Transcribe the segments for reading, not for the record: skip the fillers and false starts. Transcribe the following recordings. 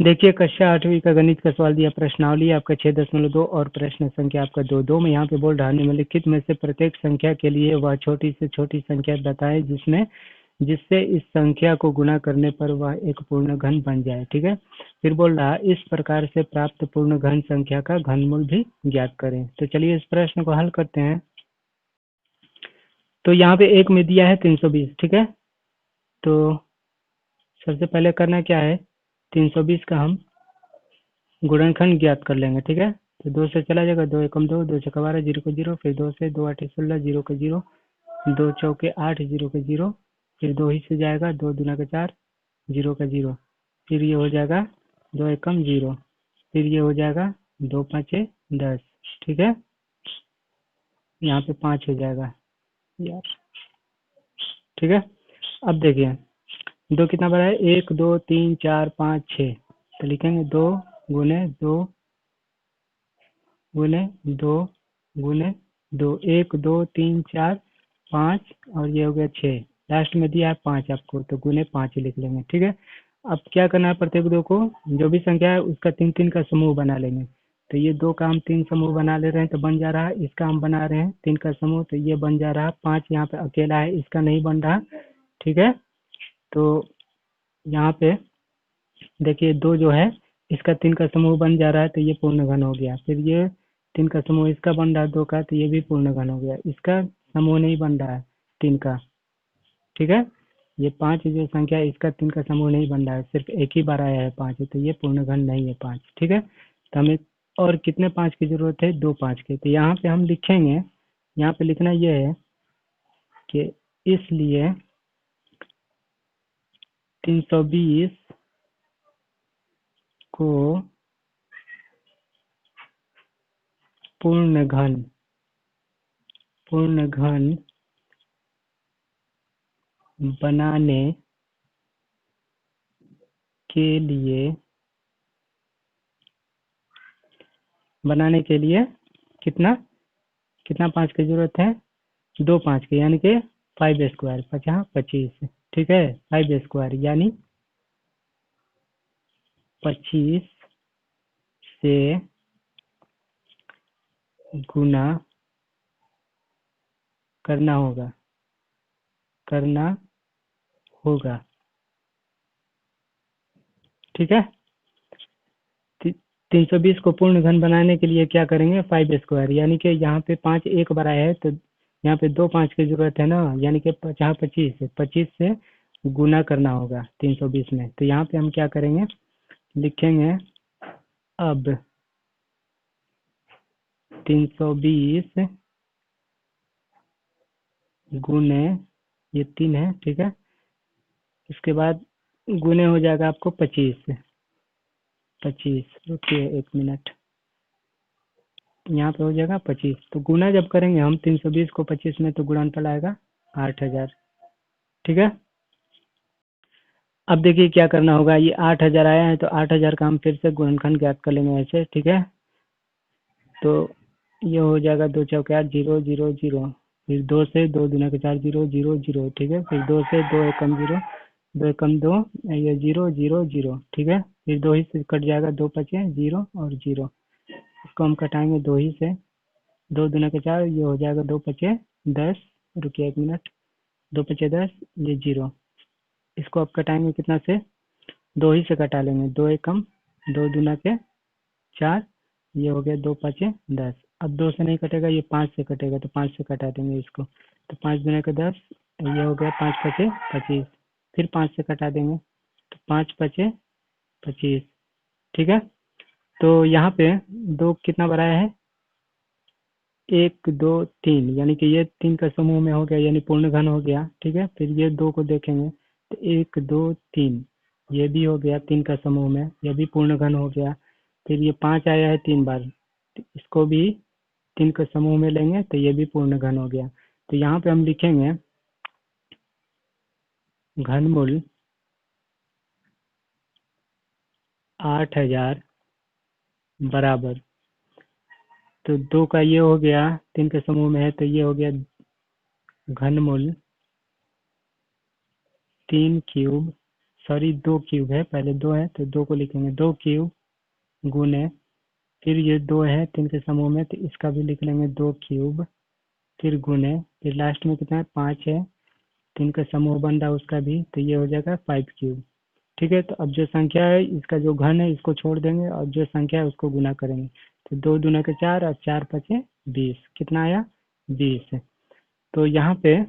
देखिए कक्षा 8वीं का गणित का सवाल दिया, प्रश्नावली आपका 6.2 और प्रश्न संख्या आपका 2 में यहाँ पे बोल रहा है निम्नलिखित में से प्रत्येक संख्या के लिए वह छोटी से छोटी संख्या बताएं जिससे इस संख्या को गुणा करने पर वह एक पूर्ण घन बन जाए। ठीक है, फिर बोल रहा है इस प्रकार से प्राप्त पूर्ण घन संख्या का घनमूल भी ज्ञात करें। तो चलिए इस प्रश्न को हल करते हैं। तो यहाँ पे एक में दिया है 320। ठीक है, तो सबसे पहले करना क्या है, 320 का हम गुणनखंड ज्ञात कर लेंगे। ठीक है, तो 2 से चला जाएगा, 2 एकम 2, 2 छक्का 12, 0 को 0, फिर 2 से 2 8 16, 0 को 0, 2 चौके 8, 0 को 0, फिर 2 ही से जाएगा, 2 दूना का 4, 0 का 0, फिर ये हो जाएगा 2 एकम 0, फिर ये हो जाएगा 2 पाँचे 10। ठीक है, यहाँ पे 5 हो जाएगा यार। ठीक है, अब देखिए 2 कितना बड़ा है, 1 2 3 4 5 6, तो लिखेंगे 2 गुने 2 गुने 2 गुने 2, 1 2 3 4 5 और ये हो गया 6, लास्ट में दिया है 5 आपको, तो गुने 5 लिख लेंगे। ठीक है, अब क्या करना है, प्रत्येक दो को जो भी संख्या है उसका 3 3 का समूह बना लेंगे। तो ये 2 का हम 3 समूह बना ले रहे हैं तो बन जा रहा है, इसका हम बना रहे हैं 3 का समूह तो ये बन जा रहा है 5, यहाँ पे अकेला है इसका नहीं बन रहा। ठीक है, तो यहाँ पे देखिए 2 जो है इसका 3 का समूह बन जा रहा है तो ये पूर्ण घन हो गया। फिर ये 3 का समूह इसका बन रहा है 2 का, तो ये भी पूर्ण घन हो गया। इसका समूह नहीं बन रहा है 3 का। ठीक है, ये 5 जो संख्या है इसका 3 का समूह नहीं बन रहा है, सिर्फ एक ही बार आया है 5, तो ये पूर्ण घन नहीं है 5। ठीक है, तो हमें और कितने 5 की जरूरत है, 2 5 के। तो यहाँ पे हम लिखेंगे, यहाँ पे लिखना ये है कि इसलिए 320 को पूर्ण घन बनाने के लिए कितना 5 की जरूरत है, 2 5 के, यानी कि 5 स्क्वायर 50 25। ठीक है, 5 स्क्वायर यानी 25 से गुना करना होगा। ठीक है, 320 को पूर्ण घन बनाने के लिए क्या करेंगे, 5 स्क्वायर, यानी कि यहाँ पे 5 एक बार आया है तो यहाँ पे 2 5 की जरूरत है ना, यानी कि 50 25 से गुना करना होगा 320 में। तो यहाँ पे हम क्या करेंगे, लिखेंगे अब 320 गुने ये 3 है। ठीक है, इसके बाद गुने हो जाएगा आपको 25। रुकिए 1 मिनट, यहाँ पे हो जाएगा 25। तो गुना जब करेंगे हम 320 को 25 में तो गुणनफल आएगा 8000। ठीक है, अब देखिए क्या करना होगा, ये 8000 आया है तो 8000 का हम फिर से गुणनखंड ज्ञात कर लेंगे ऐसे। ठीक है, तो ये हो जाएगा 2 चौके 8, 0 0 0, फिर 2 से 2 दूना के 4, 0 0 0। ठीक है, फिर 2 से 2 एकम 0, 2 एकम 2, ये 0 0 0। ठीक है, फिर 2 ही से कट जाएगा, 2 5 0 और 0, इसको हम कटाएंगे 2 ही से, 2 दूना के 4, ये हो जाएगा 2 5 10। रुकिए 1 मिनट, 2 5 10, ये 0, इसको अब कटाएंगे कितना से, 2 ही से कटा लेंगे, 2 एकम 2 दूना के 4, ये हो गया 2 5 10। अब 2 से नहीं कटेगा, ये 5 से कटेगा तो 5 से कटा देंगे इसको, तो 5 दूना के 10, ये हो गया 5 5 25, फिर 5 से कटा देंगे तो 5 5 25। ठीक है, तो यहाँ पे 2 कितना बनाया है, 1 2 3, यानी कि ये 3 का समूह में हो गया, यानी पूर्ण घन हो गया। ठीक है, फिर ये 2 को देखेंगे तो 1 2 3, ये भी हो गया 3 का समूह में, ये भी पूर्ण घन हो गया। फिर ये 5 आया है 3 बार, तो इसको भी 3 के समूह में लेंगे तो ये भी पूर्ण घन हो गया। तो यहाँ पे हम लिखेंगे घनमूल 8000 बराबर, तो 2 का ये हो गया 3 के समूह में है तो ये हो गया घनमूल 3 क्यूब सॉरी 2 क्यूब है, पहले 2 है तो 2 को लिखेंगे 2 क्यूब गुने, फिर ये 2 है 3 के समूह में तो इसका भी लिख लेंगे 2 क्यूब, फिर गुने, फिर लास्ट में कितना है 5 है, 3 का समूह बन रहा है उसका भी, तो ये हो जाएगा 5 क्यूब। ठीक है, तो अब जो संख्या है इसका जो घन है इसको छोड़ देंगे और जो संख्या है उसको गुना करेंगे, तो 2 दूना के 4 और 4 पचे 20, कितना आया 20। तो यहाँ पे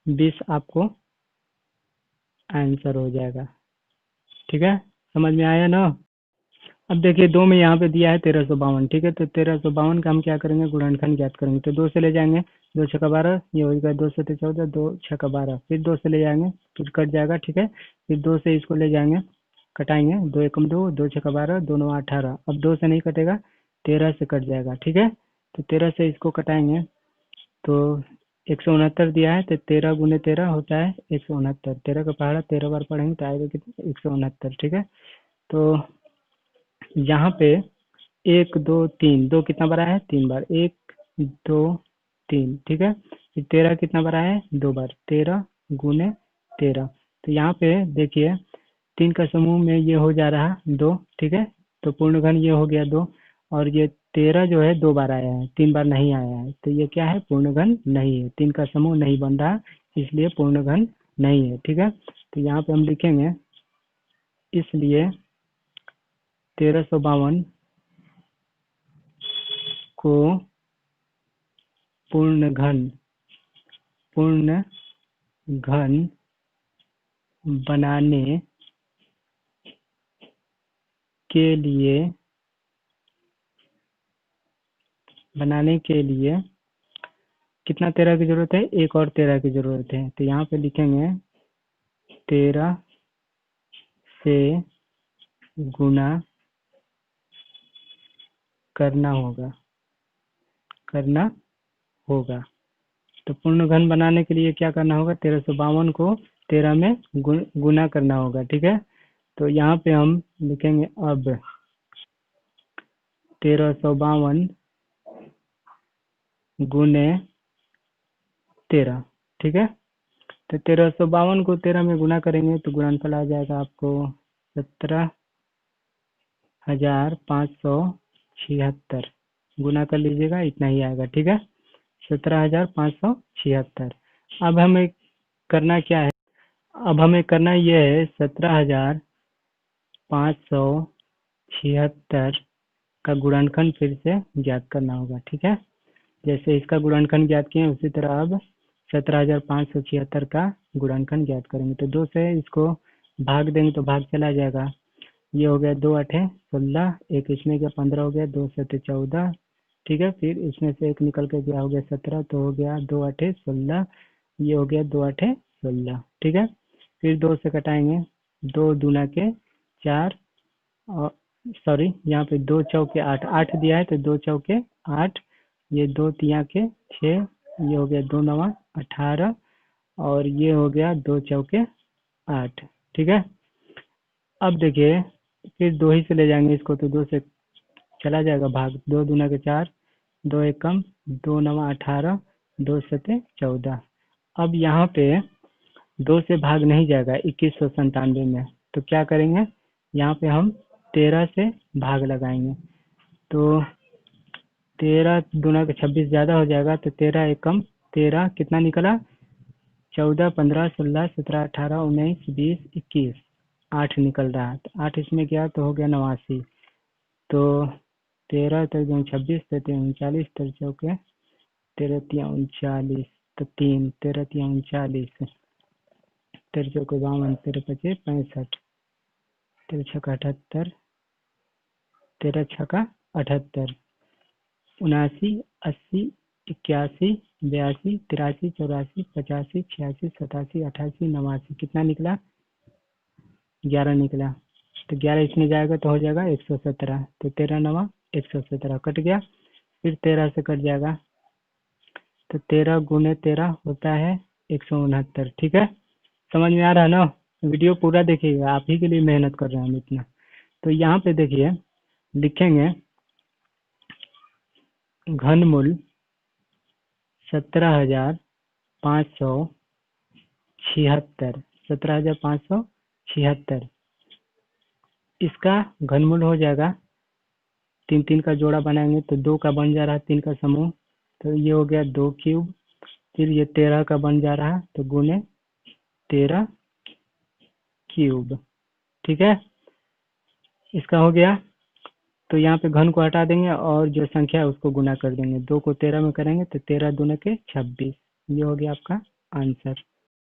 20 आपको आंसर हो जाएगा। ठीक है, समझ में आया ना। अब देखिए 2 में यहाँ पे दिया है 1352, ठीक है, तो 1352 का हम क्या करेंगे गुणनखंड ज्ञात करेंगे, तो 2 से ले जाएंगे, 2 छक्का 12, ये हो गया 2 सत्ते 14, 2 छक्का 12, फिर 2 से ले जाएंगे, फिर कट जाएगा, ठीक है, फिर 2 से इसको ले जाएंगे, कटाएंगे, 2 एकम 2, 2 छक्का 12, 2 नौ 18, अब 2 से नहीं कटेगा, 13 से कट जाएगा, ठीक है, तो 13 से इसको कटाएंगे, तो 169 दिया है, तो 13 गुने 13 होता है 169, 13 का पहाड़ा 13 बार पढ़ेंगे तो आएगा कितना 169, ठीक है, तो यहाँ पे 1 2 3, 2 कितना बार आया है 3 बार, 1 2 3, ठीक है, फिर 13 कितना बार आया है 2 बार, 13 गुने 13, तो यहाँ पे देखिए 3 का समूह में ये हो जा रहा 2, ठीक है, तो पूर्ण घन ये हो गया 2, और ये 13 जो है 2 बार आया है, 3 बार नहीं आया है, तो ये क्या है पूर्ण घन नहीं है, 3 का समूह नहीं बन रहा, इसलिए पूर्ण घन नहीं है, ठीक है, तो यहाँ पे हम लिखेंगे इसलिए 1352 को पूर्ण घन बनाने के लिए कितना 13 की जरूरत है, एक और 13 की जरूरत है, तो यहाँ पे लिखेंगे 13 से गुना करना होगा, तो पूर्ण घन बनाने के लिए क्या करना होगा 1352 को 13 में गुना करना होगा, ठीक है, तो यहाँ पे हम लिखेंगे अब 1352 गुने 13, ठीक है, तो 1352 को 13 में गुना करेंगे तो गुणनफल आ जाएगा आपको 17,576, गुना कर लीजिएगा इतना ही आएगा, ठीक है, 17,576। अब हमें करना क्या है, अब हमें करना ये है 17,576 का गुणनखंड फिर से ज्ञात करना होगा, ठीक है, जैसे इसका गुणनखंड ज्ञात किए उसी तरह अब 17,576 का गुणनखंड ज्ञात करेंगे, तो 2 से इसको भाग देंगे तो भाग चला जाएगा, ये हो गया 2 8 16, एक इसमें गया 15 हो गया, 2 7 14, ठीक है, फिर इसमें से एक निकल के गया हो गया 17, तो हो गया 2 8 16, ये हो गया 2 8 16, ठीक है, फिर 2 से कटाएंगे, 2 दूना के 4, और सॉरी यहाँ पे 2 चौके 8, 8 दिया है तो 2 चौके 8, ये 2 तिया के 6, ये हो गया 2 नवा 18, और ये हो गया 2 चौके 8, ठीक है, अब देखिए फिर 2 ही से ले जाएंगे इसको, तो 2 से चला जाएगा भाग, 2 दूना के 4, 2 एकम 2 नवा 18, 2 सते 14, अब यहाँ पे 2 से भाग नहीं जाएगा 2197 में, तो क्या करेंगे यहाँ पे हम 13 से भाग लगाएंगे, तो 13 दूना के 26 ज्यादा हो जाएगा, तो 13 एकम 13 कितना निकला 14 15 16 17 18 19 20 21, 8 निकल रहा, तो 8 इसमें गया तो हो गया 89, तो 13 13 26 13 39, 13 चौके 13 39, तो 3 13 39, 13 चौके 52, 13 पचे 65, 13 छक्का 78, 13 छक्का 78, 79 80 81 82 83 84 85 86 87 88 89, कितना निकला 11 निकला, तो 11 इसमें जाएगा तो हो जाएगा 117, तो 13 नवा 117 कट गया, फिर 13 से कट जाएगा, तो 13 गुने 13 होता है 169, ठीक है, समझ में आ रहा है ना, वीडियो पूरा देखिएगा, आप ही के लिए मेहनत कर रहे हैं हम इतना, तो यहाँ पे देखिए लिखेंगे घनमूल 17,576, 17,576, 76। इसका घनमूल हो जाएगा, 3 3 का जोड़ा बनाएंगे तो 2 का बन जा रहा है, 3 का समूह, तो ये हो गया 2 क्यूब। फिर ये 13 का बन जा रहा है तो गुने 13 क्यूब। ठीक है, इसका हो गया। तो यहाँ पे घन को हटा देंगे और जो संख्या है उसको गुना कर देंगे, 2 को 13 में करेंगे तो 13 दूने के 26। ये हो गया आपका आंसर।